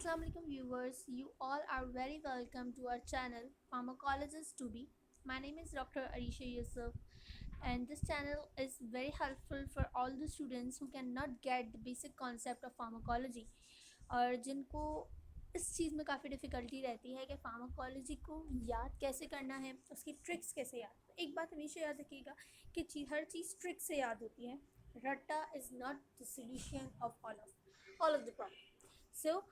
Assalamualaikum viewers, you all are very welcome to our channel Pharmacologist to be. My name is Dr. Arisha Yusuf and this channel is very helpful for all the students who cannot get the basic concept of pharmacology और जिनको इस चीज़ में काफ़ी difficulty रहती है कि pharmacology को याद कैसे करना है, उसकी ट्रिक्स कैसे याद। एक बात हमेशा याद रखिएगा कि हर चीज़ ट्रिक से याद होती है। रट्टा is not the solution of all of the problem. So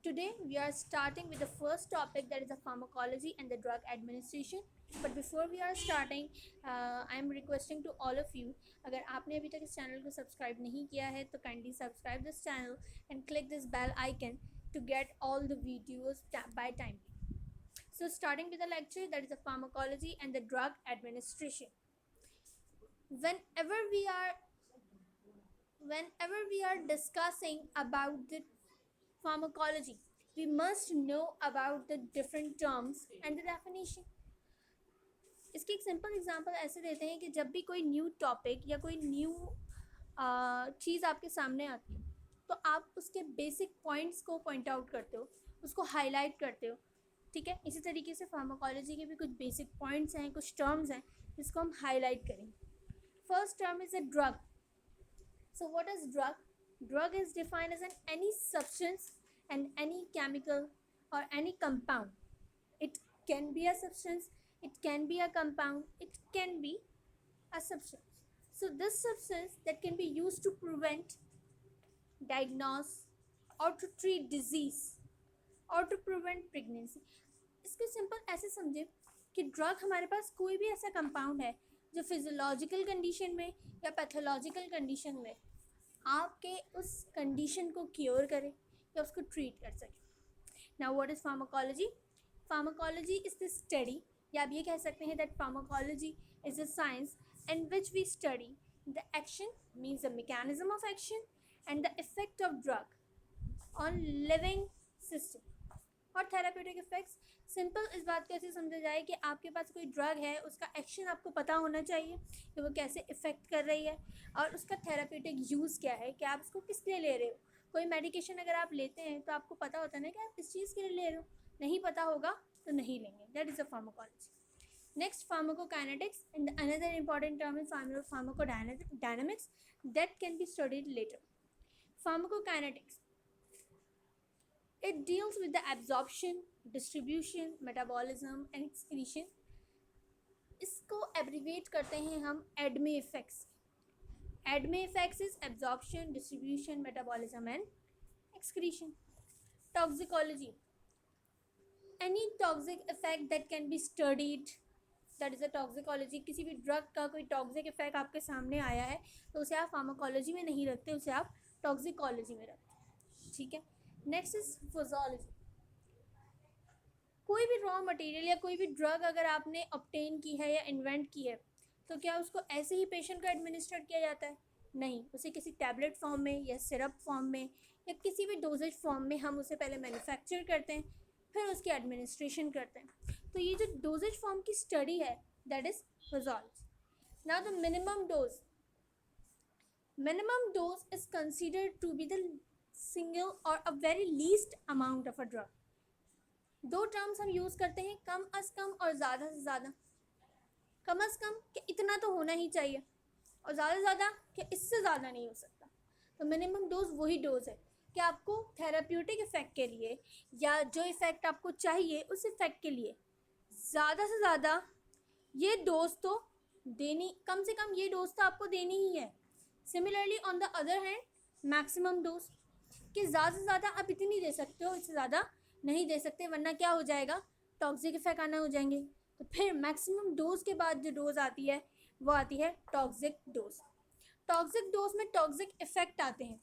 today we are starting with the first topic, that is the pharmacology and the drug administration. But before we are starting, I am requesting to all of you, अगर आपने अभी तक इस channel को subscribe नहीं किया है तो kindly subscribe this channel and click this bell icon to get all the videos by time. So starting with the lecture, that is the pharmacology and the drug administration. Whenever we are discussing about the pharmacology, we must know about the different terms and the definition. इसकी एक simple example ऐसे देते हैं कि जब भी कोई new topic या कोई न्यू चीज़ आपके सामने आती है तो आप उसके बेसिक पॉइंट्स को पॉइंट आउट करते हो, उसको हाईलाइट करते हो। ठीक है, इसी तरीके से फार्माकोलॉजी के भी कुछ बेसिक पॉइंट्स हैं, कुछ टर्म्स हैं जिसको हम हाईलाइट करेंगे। First term is a drug. So what is drug? Drug is defined as any substance and any chemical or any compound. It can be a substance, it can be a compound, it can be a substance. So this substance that can be used to prevent, diagnose or to treat disease or to prevent pregnancy. इसको simple ऐसे समझे कि drug हमारे पास कोई भी ऐसा compound है जो फिजियोलॉजिकल कंडीशन में या पैथोलॉजिकल कंडीशन में आपके उस कंडीशन को क्योर करे या उसको ट्रीट कर सके। Now what is pharmacology? Pharmacology is the study, या आप ये कह सकते हैं that pharmacology is a science in which we study the action, means the mechanism of action and the effect of drug on living system और therapeutic effects. Simple इस बात को ऐसे समझा जाए कि आपके पास कोई ड्रग है, उसका एक्शन आपको पता होना चाहिए कि वो कैसे इफ़ेक्ट कर रही है और उसका थेराप्यूटिक यूज़ क्या है, कि आप उसको किस लिए ले रहे हो। कोई मेडिकेशन अगर आप लेते हैं तो आपको पता होता है ना कि आप किस चीज़ के लिए ले रहे हो, नहीं पता होगा तो नहीं लेंगे। That is a pharmacology. Next, pharmacokinetics, and another important term is pharmacodynamics that can be studied later. Pharmacokinetics, it deals with the absorption, distribution, metabolism and excretion. इसको एब्रीवेट करते हैं हम ADME effects. ADME effects is absorption, distribution, metabolism and excretion. Toxicology, any toxic effect that can be studied, that is a toxicology. किसी भी drug का कोई toxic effect आपके सामने आया है तो उसे आप फार्माकोलॉजी में नहीं रखते, उसे आप टॉक्सिकोलॉजी में रखते हैं. ठीक है. Next is physiology. कोई भी रॉ मटेरियल या कोई भी ड्रग अगर आपने ऑब्टेन की है या इन्वेंट की है तो क्या उसको ऐसे ही पेशेंट को एडमिनिस्ट्रेट किया जाता है? नहीं, उसे किसी टैबलेट फॉर्म में या सिरप फॉर्म में या किसी भी डोजेज फॉर्म में हम उसे पहले मैन्युफैक्चर करते हैं, फिर उसकी एडमिनिस्ट्रेशन करते हैं. तो ये जो डोजेज फॉर्म की स्टडी है that is physiology. Now the minimum dose is considered to be the single or a very least amount of a drug. दो टर्म्स हम यूज़ करते हैं, कम अज़ कम और ज़्यादा से ज़्यादा. कम अज़ कम कि इतना तो होना ही चाहिए और ज़्यादा से ज़्यादा कि इससे ज़्यादा नहीं हो सकता. तो मिनिमम डोज वही डोज है कि आपको थेराप्यूटिक इफ़ेक्ट के लिए या जो इफ़ेक्ट आपको चाहिए उस इफ़ेक्ट के लिए ज़्यादा से ज़्यादा ये डोज तो देनी, कम से कम ये डोज तो आपको देनी ही है. Similarly on the other hand maximum dose, कि ज़्यादा से ज़्यादा आप इतनी दे सकते हो, इससे ज़्यादा नहीं दे सकते वरना क्या हो जाएगा, टॉक्सिक इफेक्ट आना हो जाएंगे. तो फिर मैक्सिमम डोज के बाद जो डोज आती है वो आती है टॉक्सिक डोज. टॉक्सिक डोज में टॉक्सिक इफेक्ट आते हैं.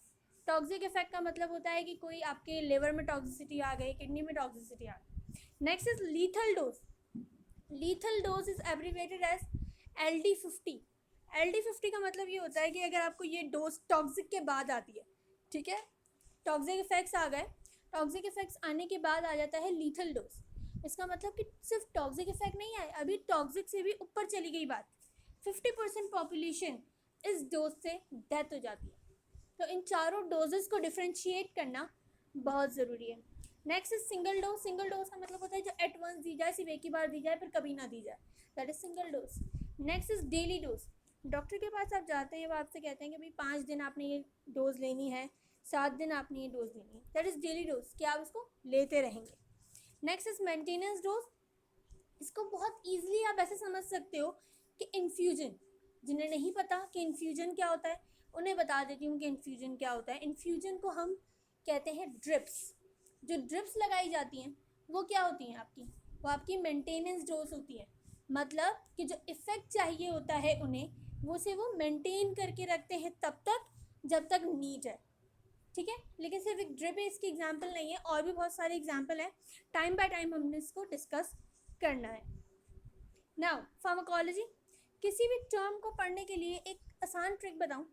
टॉक्सिक इफेक्ट का मतलब होता है कि कोई आपके लिवर में टॉक्सिसिटी आ गई, किडनी में टॉक्सिसिटी आ गई. Next is lethal dose. Lethal dose is abbreviated as LD50. LD50 का मतलब ये होता है कि अगर आपको ये डोज टॉक्सिक के बाद आती है, ठीक है, टॉक्सिक इफेक्ट्स आ गए, टॉक्सिक इफेक्ट्स आने के बाद आ जाता है लीथल डोज. इसका मतलब कि सिर्फ टॉक्सिक इफेक्ट नहीं आए, अभी टॉक्सिक से भी ऊपर चली गई बात. 50% पॉपुलेशन इस डोज से डेथ हो जाती है. तो इन चारों डोजेस को डिफ्रेंशिएट करना बहुत ज़रूरी है. Next is single dose. Single dose का मतलब होता है जो एट वंस दी जाए, सिर्फ एक ही बार दी जाए, फिर कभी ना दी जाए. That is single dose. Next is daily dose. Doctor के पास आप जाते हैं, वो आपसे कहते हैं कि भाई 5 दिन आपने ये डोज लेनी है, 7 दिन आपने ये डोज लेनी है. दैट इज डेली डोज, कि आप उसको लेते रहेंगे. Next is maintenance dose. इसको बहुत ईजिली आप ऐसे समझ सकते हो कि इन्फ्यूजन, जिन्हें नहीं पता कि इन्फ्यूजन क्या होता है उन्हें बता देती हूँ कि इन्फ्यूजन क्या होता है. इन्फ्यूजन को हम कहते हैं ड्रिप्स. जो ड्रिप्स लगाई जाती हैं वो क्या होती हैं आपकी, वो आपकी मेंटेनेंस डोज होती है. मतलब कि जो इफ़ेक्ट चाहिए होता है उन्हें, वो से वो मेंटेन करके रखते हैं तब तक जब तक नीड है. ठीक है, लेकिन सिर्फ एक ड्रिप इसकी एग्जाम्पल नहीं है, और भी बहुत सारे एग्जाम्पल हैं. टाइम बाय टाइम हमने इसको डिस्कस करना है. Now pharmacology. किसी भी टर्म को पढ़ने के लिए एक आसान ट्रिक बताऊं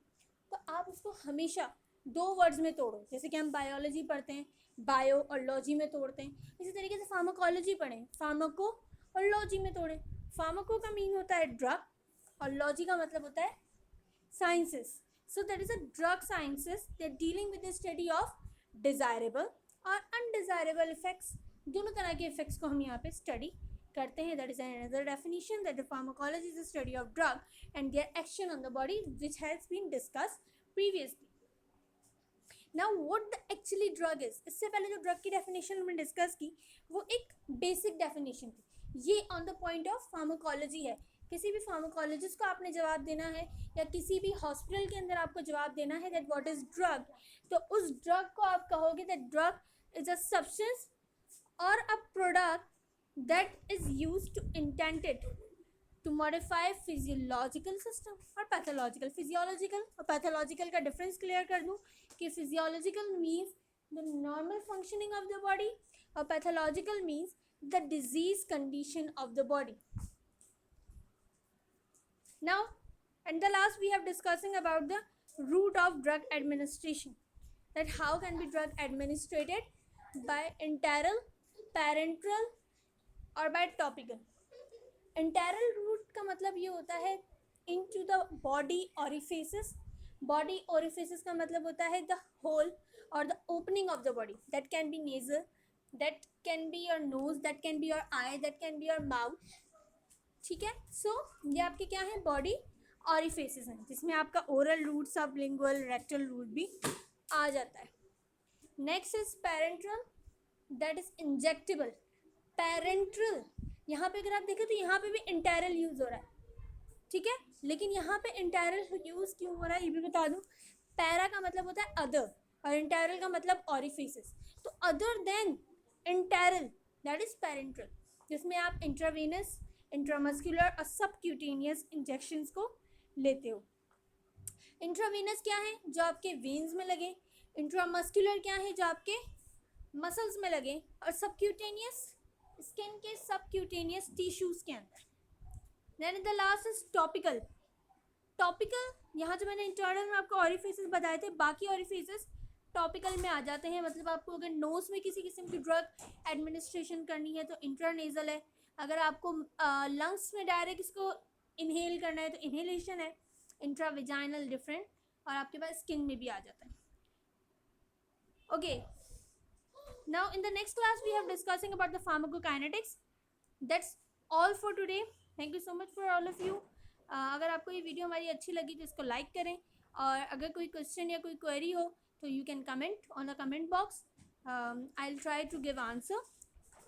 तो आप उसको हमेशा 2 वर्ड्स में तोड़ो. जैसे कि हम बायोलॉजी पढ़ते हैं, बायो और लॉजी में तोड़ते हैं, इसी तरीके से फार्माकोलॉजी पढ़ें, फार्माको और लॉजी में तोड़ें. फार्माको का मीन होता है ड्रग, और लॉजी का मतलब होता है sciences. So that is a drug sciences. They're dealing with the study of desirable और undesirable effects. दोनों तरह के effects को हम यहाँ पे study करते हैं. That is another definition that the pharmacology is the study of drug and their action on the body, which has been discussed previously. Now what the actually drug is. इससे पहले जो drug की definition हमने discuss की वो एक basic definition थी. ये on the point of pharmacology है. किसी भी फार्माकोलॉजिस्ट को आपने जवाब देना है या किसी भी हॉस्पिटल के अंदर आपको जवाब देना है दैट व्हाट इज ड्रग, तो उस ड्रग को आप कहोगे that drug is a substance or a product that is used to intended to modify physiological system or pathological. Physiological और पैथोलॉजिकल का डिफरेंस क्लियर कर दूँ कि physiological means the normal functioning of the body और pathological means the disease condition of the body. Now, and the last we have discussing about the route of drug administration. That how can be drug administered by enteral, parenteral और by topical. Enteral route का मतलब ये होता है into the body orifices. Body orifices का मतलब होता है the hole or the opening of the body. That can be nasal, that can be your nose, that can be your eye, that can be your mouth. ठीक है. सो ये आपके क्या है, बॉडी ऑरिफिसेस हैं, जिसमें आपका oral route, sublingual, rectal route भी आ जाता है. Next is parenteral, that is injectable. Parenteral यहाँ पे अगर आप देखें तो यहाँ पे भी इंटेरल यूज हो रहा है. ठीक है, लेकिन यहाँ पे इंटेरल यूज क्यों हो रहा है ये भी बता दूँ. पैरा का मतलब होता है अदर और इंटेरल का मतलब ऑरिफिसेस. तो other than enteral that is parenteral, जिसमें आप इंट्रावेनस, इंट्रामस्कुलर और सबक्यूटेनियस इंजेक्शंस को लेते हो. इंट्रावेनस क्या है, जो आपके वेन्स में लगे. इंट्रामस्कुलर क्या है, जो आपके मसल्स में लगे. और सबक्यूटेनियस स्किन के सबक्यूटेनियस टिश्यूज के अंदर. Then the last is topical. Topical यहाँ जो मैंने इंटरनल में आपको ऑरिफिसेस बताए थे, बाकी ऑरिफिसेस टॉपिकल में आ जाते हैं. मतलब आपको अगर नोज में किसी किस्म की ड्रग एडमिनिस्ट्रेशन करनी है तो इंट्रानेजल है. अगर आपको लंग्स में डायरेक्ट इसको इनहेल करना है तो इनहेलेशन है. इंट्राविजाइनल डिफरेंट, और आपके पास स्किन में भी आ जाता है. Okay, now in the next class we have discussing about the pharmacokinetics. That's all for today. Thank you so much for all of you. अगर आपको ये वीडियो हमारी अच्छी लगी तो इसको लाइक करें, और अगर कोई क्वेश्चन या कोई क्वेरी हो तो you can comment on the comment box. I will try to give answer.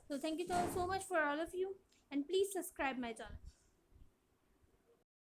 So thank you so much for all of you, and please subscribe my channel.